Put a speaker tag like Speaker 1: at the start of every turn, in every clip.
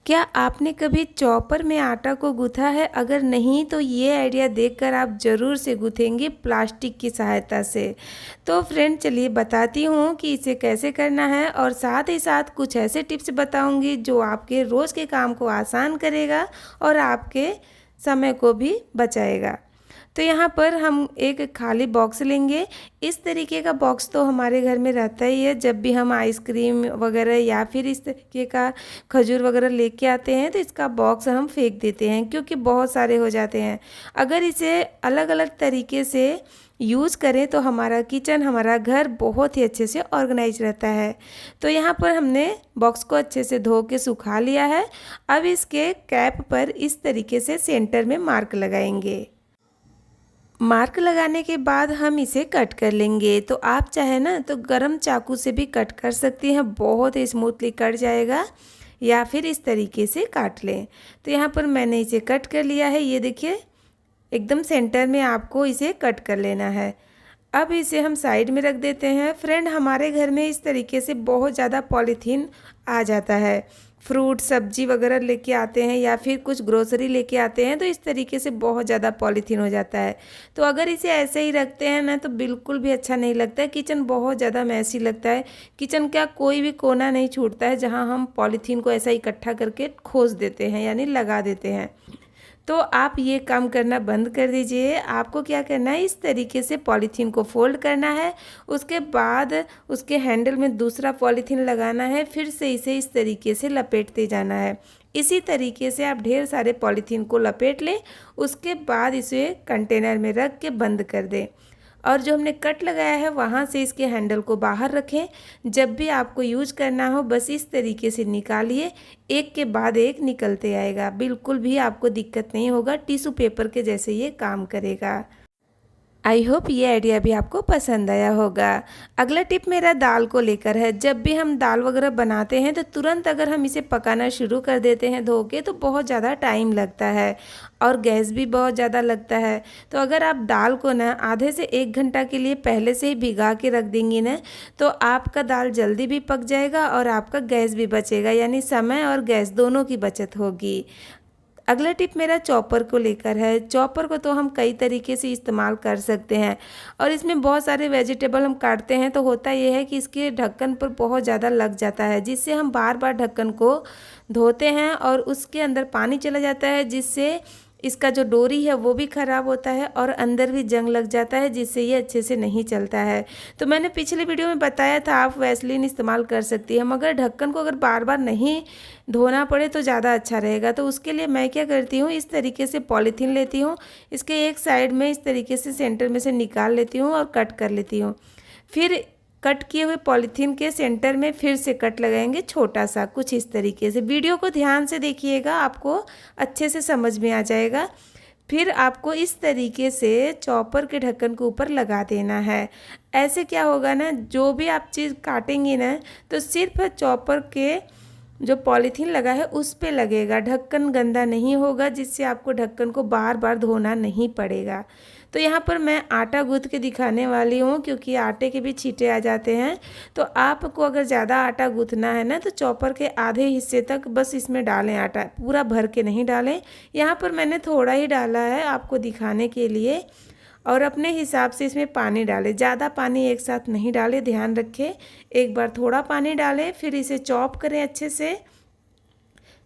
Speaker 1: क्या आपने कभी चॉपर में आटा को गूँथा है? अगर नहीं तो ये आइडिया देखकर आप ज़रूर से गूँथेंगे प्लास्टिक की सहायता से। तो फ्रेंड चलिए बताती हूँ कि इसे कैसे करना है और साथ ही साथ कुछ ऐसे टिप्स बताऊँगी जो आपके रोज़ के काम को आसान करेगा और आपके समय को भी बचाएगा। तो यहाँ पर हम एक खाली बॉक्स लेंगे। इस तरीके का बॉक्स तो हमारे घर में रहता ही है। जब भी हम आइसक्रीम वगैरह या फिर इस तरीके का खजूर वगैरह लेके आते हैं तो इसका बॉक्स हम फेंक देते हैं क्योंकि बहुत सारे हो जाते हैं। अगर इसे अलग अलग तरीके से यूज़ करें तो हमारा किचन, हमारा घर बहुत ही अच्छे से ऑर्गेनाइज रहता है। तो यहाँ पर हमने बॉक्स को अच्छे से धो के सुखा लिया है। अब इसके कैप पर इस तरीके से सेंटर में मार्क लगाएंगे। मार्क लगाने के बाद हम इसे कट कर लेंगे। तो आप चाहे ना तो गरम चाकू से भी कट कर सकती हैं, बहुत स्मूथली कट जाएगा, या फिर इस तरीके से काट लें। तो यहाँ पर मैंने इसे कट कर लिया है। ये देखिए एकदम सेंटर में आपको इसे कट कर लेना है। अब इसे हम साइड में रख देते हैं। फ्रेंड हमारे घर में इस तरीके से बहुत ज़्यादा पॉलीथीन आ जाता है। फ्रूट सब्जी वगैरह लेके आते हैं या फिर कुछ ग्रोसरी लेके आते हैं तो इस तरीके से बहुत ज़्यादा पॉलीथीन हो जाता है। तो अगर इसे ऐसे ही रखते हैं ना तो बिल्कुल भी अच्छा नहीं लगता है। किचन बहुत ज़्यादा मैसी लगता है। किचन का कोई भी कोना नहीं छूटता है जहाँ हम पॉलीथीन को ऐसा इकट्ठा करके खोस देते हैं यानी लगा देते हैं। तो आप ये काम करना बंद कर दीजिए। आपको क्या करना है, इस तरीके से पॉलीथीन को फोल्ड करना है। उसके बाद उसके हैंडल में दूसरा पॉलीथीन लगाना है। फिर से इसे इस तरीके से लपेटते जाना है। इसी तरीके से आप ढेर सारे पॉलीथीन को लपेट लें। उसके बाद इसे कंटेनर में रख के बंद कर दें और जो हमने कट लगाया है वहाँ से इसके हैंडल को बाहर रखें। जब भी आपको यूज करना हो बस इस तरीके से निकालिए, एक के बाद एक निकलते आएगा। बिल्कुल भी आपको दिक्कत नहीं होगा, टिश्यू पेपर के जैसे ये काम करेगा। आई होप ये आइडिया भी आपको पसंद आया होगा। अगला टिप मेरा दाल को लेकर है। जब भी हम दाल वगैरह बनाते हैं तो तुरंत अगर हम इसे पकाना शुरू कर देते हैं धो के तो बहुत ज़्यादा टाइम लगता है और गैस भी बहुत ज़्यादा लगता है। तो अगर आप दाल को ना आधे से 1 घंटा के लिए पहले से ही भिगा के रख देंगी ना तो आपका दाल जल्दी भी पक जाएगा और आपका गैस भी बचेगा, यानी समय और गैस दोनों की बचत होगी। अगला टिप मेरा चॉपर को लेकर है। चॉपर को तो हम कई तरीके से इस्तेमाल कर सकते हैं और इसमें बहुत सारे वेजिटेबल हम काटते हैं तो होता यह है कि इसके ढक्कन पर बहुत ज़्यादा लग जाता है, जिससे हम बार बार ढक्कन को धोते हैं और उसके अंदर पानी चला जाता है, जिससे इसका जो डोरी है वो भी ख़राब होता है और अंदर भी जंग लग जाता है, जिससे ये अच्छे से नहीं चलता है। तो मैंने पिछले वीडियो में बताया था आप वैसलीन इस्तेमाल कर सकती हैं, मगर ढक्कन को अगर बार बार नहीं धोना पड़े तो ज़्यादा अच्छा रहेगा। तो उसके लिए मैं क्या करती हूँ, इस तरीके से पॉलीथीन लेती हूँ, इसके एक साइड में इस तरीके से सेंटर में से निकाल लेती हूँ और कट कर लेती हूँ। फिर कट किए हुए पॉलीथीन के सेंटर में फिर से कट लगाएंगे छोटा सा, कुछ इस तरीके से। वीडियो को ध्यान से देखिएगा, आपको अच्छे से समझ में आ जाएगा। फिर आपको इस तरीके से चॉपर के ढक्कन के ऊपर लगा देना है। ऐसे क्या होगा ना, जो भी आप चीज़ काटेंगी ना तो सिर्फ चॉपर के जो पॉलीथीन लगा है उस पे लगेगा, ढक्कन गंदा नहीं होगा, जिससे आपको ढक्कन को बार बार धोना नहीं पड़ेगा। तो यहाँ पर मैं आटा गूँथ के दिखाने वाली हूँ क्योंकि आटे के भी छींटे आ जाते हैं। तो आपको अगर ज़्यादा आटा गूँथना है ना तो चॉपर के आधे हिस्से तक बस इसमें डालें आटा, पूरा भर के नहीं डालें। यहाँ पर मैंने थोड़ा ही डाला है आपको दिखाने के लिए और अपने हिसाब से इसमें पानी डालें। ज़्यादा पानी एक साथ नहीं डालें, ध्यान रखें। एक बार थोड़ा पानी डालें, फिर इसे चॉप करें अच्छे से,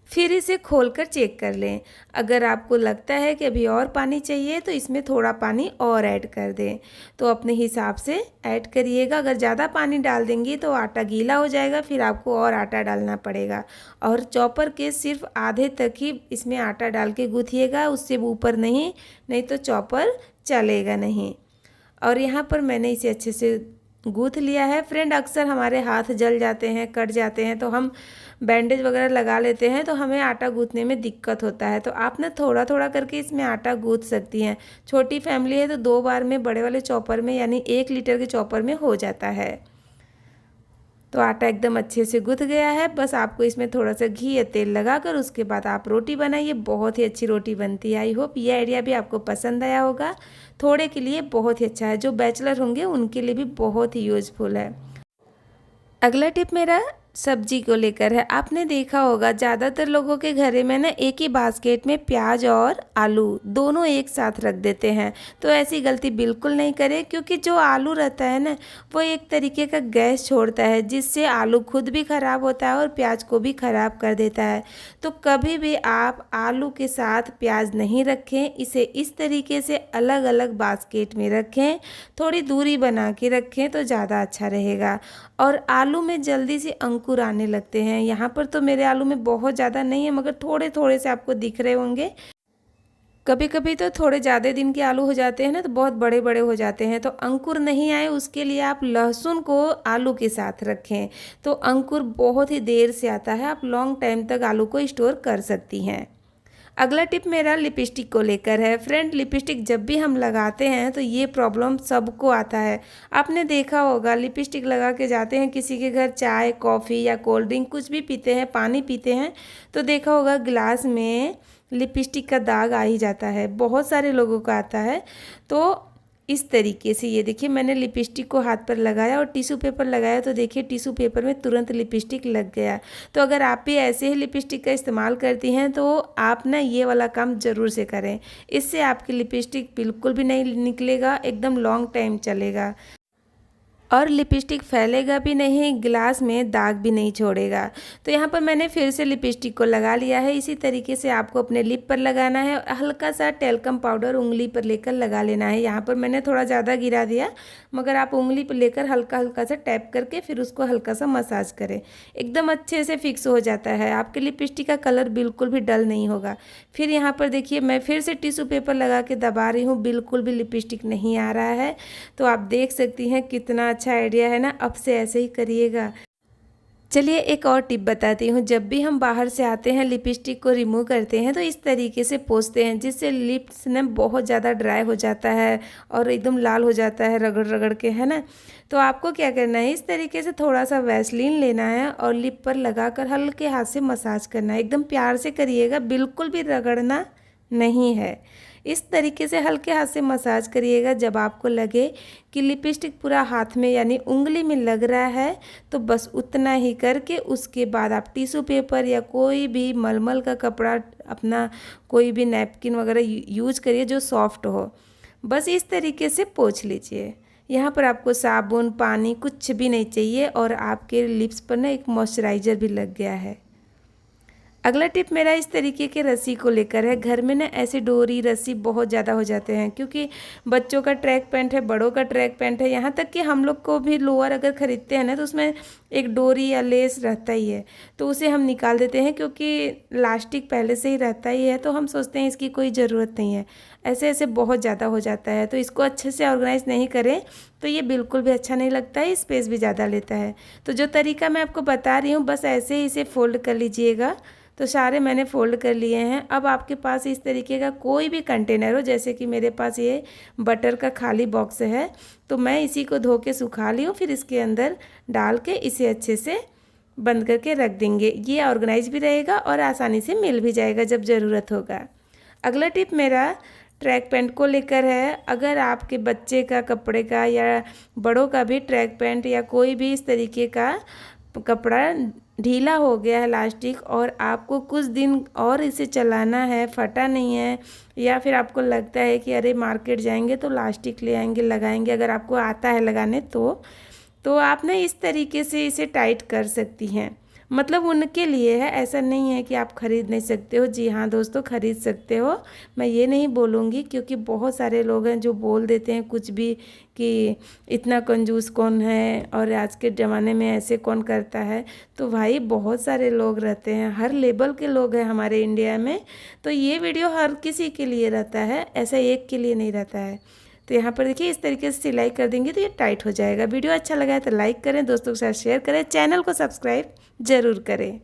Speaker 1: फिर इसे खोलकर चेक कर लें। अगर आपको लगता है कि अभी और पानी चाहिए तो इसमें थोड़ा पानी और ऐड कर दें। तो अपने हिसाब से ऐड करिएगा। अगर ज़्यादा पानी डाल देंगी तो आटा गीला हो जाएगा, फिर आपको और आटा डालना पड़ेगा। और चॉपर के सिर्फ आधे तक ही इसमें आटा डाल के गूँथिएगा, उससे ऊपर नहीं, नहीं तो चॉपर चलेगा नहीं। और यहाँ पर मैंने इसे अच्छे से गूँथ लिया है। फ्रेंड अक्सर हमारे हाथ जल जाते हैं, कट जाते हैं, तो हम बैंडेज वगैरह लगा लेते हैं तो हमें आटा गूँथने में दिक्कत होता है। तो आप ना थोड़ा थोड़ा करके इसमें आटा गूँथ सकती हैं। छोटी फैमिली है तो 2 बार में बड़े वाले चॉपर में यानी 1 लीटर के चॉपर में हो जाता है। तो आटा एकदम अच्छे से गूँथ गया है। बस आपको इसमें थोड़ा सा घी या तेल लगाकर उसके बाद आप रोटी बनाइए, बहुत ही अच्छी रोटी बनती है। आई होप ये आइडिया भी आपको पसंद आया होगा। थोड़े के लिए बहुत ही अच्छा है, जो बैचलर होंगे उनके लिए भी बहुत ही यूज़फुल है। अगला टिप मेरा सब्जी को लेकर है। आपने देखा होगा ज़्यादातर लोगों के घरे में ना एक ही बास्केट में प्याज और आलू दोनों एक साथ रख देते हैं। तो ऐसी गलती बिल्कुल नहीं करें, क्योंकि जो आलू रहता है ना वो एक तरीके का गैस छोड़ता है, जिससे आलू खुद भी ख़राब होता है और प्याज को भी ख़राब कर देता है। तो कभी भी आप आलू के साथ प्याज नहीं रखें, इसे इस तरीके से अलग अलग बास्केट में रखें, थोड़ी दूरी बना के रखें तो ज़्यादा अच्छा रहेगा। और आलू में जल्दी से अंकुर आने लगते हैं। यहाँ पर तो मेरे आलू में बहुत ज़्यादा नहीं है, मगर थोड़े थोड़े से आपको दिख रहे होंगे। कभी कभी तो थोड़े ज़्यादा दिन के आलू हो जाते हैं ना, तो बहुत बड़े बड़े हो जाते हैं। तो अंकुर नहीं आए उसके लिए आप लहसुन को आलू के साथ रखें, तो अंकुर बहुत ही देर से आता है। आप लॉन्ग टाइम तक आलू को स्टोर कर सकती हैं। अगला टिप मेरा लिपस्टिक को लेकर है। फ्रेंड, लिपस्टिक जब भी हम लगाते हैं तो ये प्रॉब्लम सबको आता है। आपने देखा होगा लिपस्टिक लगा के जाते हैं किसी के घर, चाय कॉफ़ी या कोल्ड ड्रिंक कुछ भी पीते हैं, पानी पीते हैं, तो देखा होगा गिलास में लिपस्टिक का दाग आ ही जाता है। बहुत सारे लोगों का आता है। तो इस तरीके से ये देखिए, मैंने लिपस्टिक को हाथ पर लगाया और टिश्यू पेपर लगाया, तो देखिए टिश्यू पेपर में तुरंत लिपस्टिक लग गया। तो अगर आप भी ऐसे ही लिपस्टिक का इस्तेमाल करती हैं तो आप ना ये वाला काम ज़रूर से करें। इससे आपकी लिपस्टिक बिल्कुल भी नहीं निकलेगा, एकदम लॉन्ग टाइम चलेगा और लिपस्टिक फैलेगा भी नहीं, ग्लास में दाग भी नहीं छोड़ेगा। तो यहाँ पर मैंने फिर से लिपस्टिक को लगा लिया है। इसी तरीके से आपको अपने लिप पर लगाना है और हल्का सा टेल्कम पाउडर उंगली पर लेकर लगा लेना है। यहाँ पर मैंने थोड़ा ज़्यादा गिरा दिया, मगर आप उंगली पर लेकर हल्का हल्का सा टैप करके फिर उसको हल्का सा मसाज करें। एकदम अच्छे से फिक्स हो जाता है, आपके लिपस्टिक का कलर बिल्कुल भी डल नहीं होगा। फिर यहाँ पर देखिए मैं फिर से टिश्यू पेपर लगा के दबा रही हूँ, बिल्कुल भी लिपस्टिक नहीं आ रहा है। तो आप देख सकती हैं कितना अच्छा आइडिया है ना। अब से ऐसे ही करिएगा। चलिए एक और टिप बताती हूँ। जब भी हम बाहर से आते हैं लिपस्टिक को रिमूव करते हैं तो इस तरीके से पोंछते हैं, जिससे लिप्स ना बहुत ज़्यादा ड्राई हो जाता है और एकदम लाल हो जाता है रगड़ रगड़ के, है ना। तो आपको क्या करना है, इस तरीके से थोड़ा सा वैसलीन लेना है और लिप पर लगाकर हल्के हाथ से मसाज करना है। एकदम प्यार से करिएगा, बिल्कुल भी रगड़ना नहीं है। इस तरीके से हल्के हाथ से मसाज करिएगा। जब आपको लगे कि लिपस्टिक पूरा हाथ में यानी उंगली में लग रहा है, तो बस उतना ही करके उसके बाद आप टिश्यू पेपर या कोई भी मलमल का कपड़ा, अपना कोई भी नैपकिन वगैरह यूज करिए जो सॉफ्ट हो। बस इस तरीके से पोंछ लीजिए। यहाँ पर आपको साबुन पानी कुछ भी नहीं चाहिए और आपके लिप्स पर ना एक मॉइस्चराइज़र भी लग गया है। अगला टिप मेरा इस तरीके के रस्सी को लेकर है। घर में ना ऐसे डोरी रस्सी बहुत ज़्यादा हो जाते हैं, क्योंकि बच्चों का ट्रैक पैंट है, बड़ों का ट्रैक पैंट है, यहाँ तक कि हम लोग को भी लोअर अगर ख़रीदते हैं ना तो उसमें एक डोरी या लेस रहता ही है, तो उसे हम निकाल देते हैं क्योंकि लास्टिक पहले से ही रहता ही है, तो हम सोचते हैं इसकी कोई ज़रूरत नहीं है। ऐसे ऐसे बहुत ज़्यादा हो जाता है, तो इसको अच्छे से ऑर्गेनाइज नहीं करें तो ये बिल्कुल भी अच्छा नहीं लगता है, स्पेस भी ज़्यादा लेता है। तो जो तरीका मैं आपको बता रही हूँ बस ऐसे ही इसे फोल्ड कर लीजिएगा। तो सारे मैंने फ़ोल्ड कर लिए हैं। अब आपके पास इस तरीके का कोई भी कंटेनर हो, जैसे कि मेरे पास ये बटर का खाली बॉक्स है, तो मैं इसी को धो के सुखा ली हूँ, फिर इसके अंदर डाल के इसे अच्छे से बंद करके रख देंगे। ये ऑर्गेनाइज भी रहेगा और आसानी से मिल भी जाएगा जब ज़रूरत होगा। अगला टिप मेरा ट्रैक पैंट को लेकर है। अगर आपके बच्चे का कपड़े का या बड़ों का भी ट्रैक पैंट या कोई भी इस तरीके का कपड़ा ढीला हो गया है इलास्टिक, और आपको कुछ दिन और इसे चलाना है, फटा नहीं है, या फिर आपको लगता है कि अरे मार्केट जाएंगे तो इलास्टिक ले आएंगे लगाएंगे, अगर आपको आता है लगाने तो आप ना इस तरीके से इसे टाइट कर सकती हैं। मतलब उनके लिए है, ऐसा नहीं है कि आप ख़रीद नहीं सकते हो। जी हाँ दोस्तों, ख़रीद सकते हो। मैं ये नहीं बोलूँगी, क्योंकि बहुत सारे लोग हैं जो बोल देते हैं कुछ भी कि इतना कंजूस कौन है और आज के ज़माने में ऐसे कौन करता है। तो भाई बहुत सारे लोग रहते हैं, हर लेवल के लोग हैं हमारे इंडिया में। तो ये वीडियो हर किसी के लिए रहता है, ऐसा एक के लिए नहीं रहता है। तो यहाँ पर देखिए इस तरीके से सिलाई कर देंगे तो ये टाइट हो जाएगा। वीडियो अच्छा लगा है तो लाइक करें, दोस्तों के साथ शेयर करें, चैनल को सब्सक्राइब ज़रूर करें।